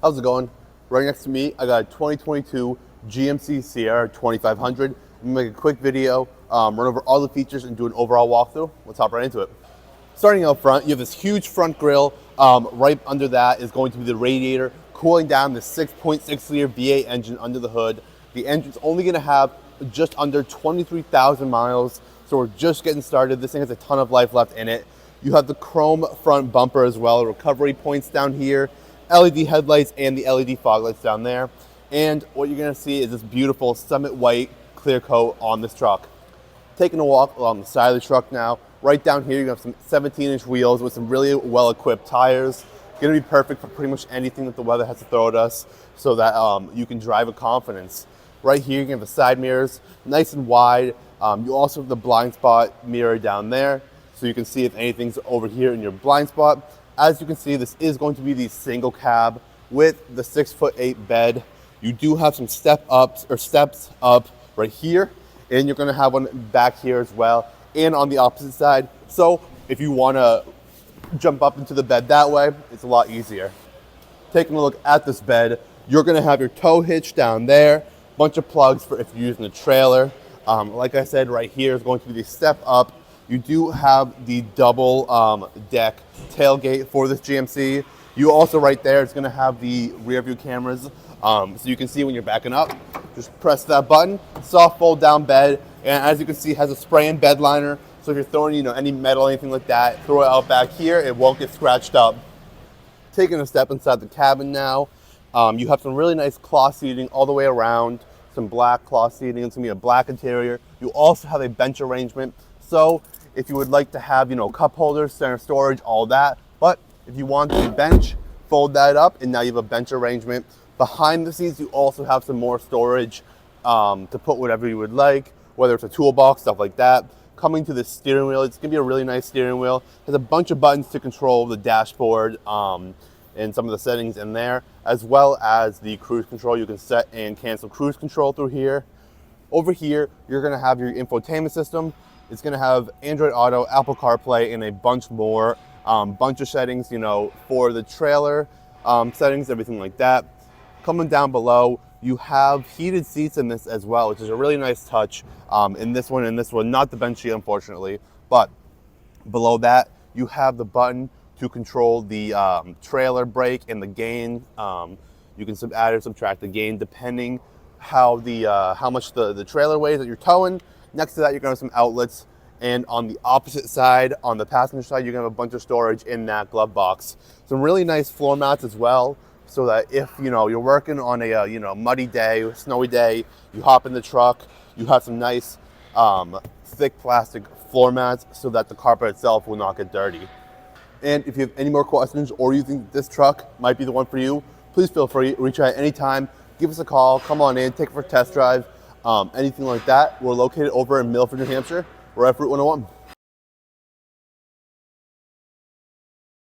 How's it going? Right next to me, I got a 2022 GMC Sierra 2500. I'm gonna make a quick video, run over all the features and do an overall walkthrough. Let's hop right into it. Starting out front, you have this huge front grille. Right under that is going to be the radiator, cooling down the 6.6 liter V8 engine under the hood. The engine's only gonna have just under 23,000 miles, so we're just getting started. This thing has a ton of life left in it. You have the chrome front bumper as well, recovery points down here, LED headlights and the LED fog lights down there. And what you're gonna see is this beautiful Summit White clear coat on this truck. Taking a walk along the side of the truck now. Right down here, you have some 17-inch wheels with some really well-equipped tires. Gonna be perfect for pretty much anything that the weather has to throw at us, so that you can drive with confidence. Right here, you have the side mirrors, nice and wide. You also have the blind spot mirror down there, so you can see if anything's over here in your blind spot. As you can see, this is going to be the single cab with the 6'8" bed. You do have some steps up right here, and you're gonna have one back here as well, and on the opposite side. So if you wanna jump up into the bed that way, it's a lot easier. Taking a look at this bed, you're gonna have your tow hitch down there, bunch of plugs for if you're using a trailer. Like I said, right here is going to be the step up. You do have the double deck tailgate for this GMC. You also right there, it's gonna have the rear view cameras, so you can see when you're backing up. Just press that button, soft fold down bed, and as you can see, it has a spray-in bed liner. So if you're throwing, any metal, anything like that, throw it out back here, it won't get scratched up. Taking a step inside the cabin now, you have some really nice cloth seating all the way around, some black cloth seating. It's gonna be a black interior. You also have a bench arrangement. So if you would like to have, cup holders, center storage, all that, but if you want to bench, fold that up, and now you have a bench arrangement. Behind the seats, you also have some more storage to put whatever you would like, whether it's a toolbox, stuff like that. Coming to the steering wheel, it's gonna be a really nice steering wheel. There's a bunch of buttons to control the dashboard and some of the settings in there, as well as the cruise control. You can set and cancel cruise control through here. Over here, you're gonna have your infotainment system. It's gonna have Android Auto, Apple CarPlay, and a bunch more. Bunch of settings, for the trailer, settings, everything like that. Coming down below, you have heated seats in this as well, which is a really nice touch in this one, not the bench seat, unfortunately. But below that, you have the button to control the trailer brake and the gain. You can add or subtract the gain depending how much the trailer weighs that you're towing. Next to that, you're gonna have some outlets. And on the opposite side, on the passenger side, you're gonna have a bunch of storage in that glove box. Some really nice floor mats as well, so that if you're working on a muddy day, snowy day, you hop in the truck, you have some nice thick plastic floor mats so that the carpet itself will not get dirty. And if you have any more questions or you think this truck might be the one for you, please feel free to reach out at any time. Give us a call, come on in, take it for a test drive, anything like that. We're located over in Milford, New Hampshire. We're at Route 101.